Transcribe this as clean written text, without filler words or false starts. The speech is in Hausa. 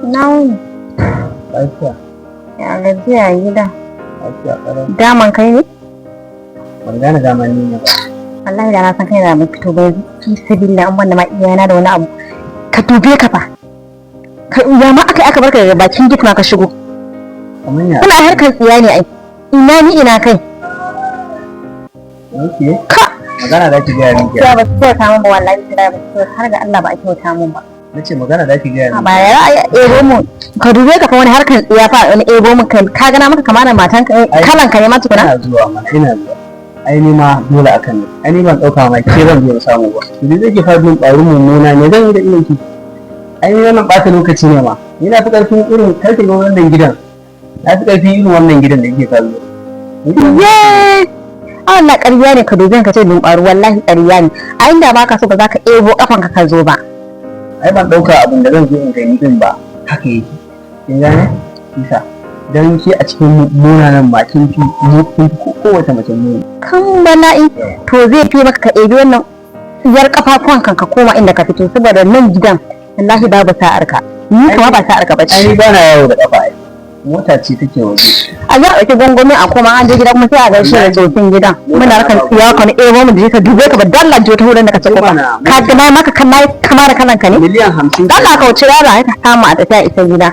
Na wuni. Lafiya. Ya gajiya a gida. Lafiya ƙarar. Daman kai ne? Ban gane daman ni ne ba. Wallahi da na san kai da mun fito ba fi sabilla an banda ma iyana da wani abu. Ka dube ka fa. Ka ya ma aka barka daga bakin gate ma ka shigo. Kamar ya. Kuna harkar tsiya ne ai. Ina ni ina kai. Okay. Ka Magana da ki gaya min ya kenan. ba su kyauta mun ba wallahi sai ba su har ga Allah ba a kyauta mun ba. Nace magana da ki gaya A min. ba ya ebo mu ka dube ka fa wani harkar tsiya fa wani ebo mu ka gana maka kamar matan ka kalan ka ne ma tukuna. Ina zuwa mana ina zuwa. Ai ni ma dole akan ni. Ai ni ban dauka ma ke zan zo samu ba. Idan zai ki fara jin ƙwarin mummuna ne zan yi da irin ki. Ai ni wannan ɓata lokaci ne ma. Ni na fi ƙarfin irin karfe ga wannan gidan. Na fi ƙarfin irin wannan gidan da yake kallo. Ye! Allah ƙarya ne ka dubin ka ce dumbaru wallahi ƙarya ne. A inda baka so ba za ka ebo kafanka ka zo ba. Ai ban dauka abin da zan zo in gani din ba haka yake. Kin gane? Isa. Dan shi a cikin munanan bakin fi kowace mace muni. Kan bala'i to zai fi maka ka ebi wannan tsiyar kafafuwan kan ka koma inda ka fito saboda nan gidan wallahi babu sa'ar ka. Ni kuma ba sa'ar ka bace. Ai ba na yawo da kafa ai. Mota ce take waje. A za a ɗauki gwangwami a koma an je gidan kuma sai a gaishe da tsofin gidan. Muna harkar tsiya ka ne ebo mu da ka dube ka ba dalla je ta wurin da ka ce kofa. Ka ga na maka kan kama da kalan ka ne. Miliyan 50. Dalla ka wuce yara ka samu a tafiya isa gida.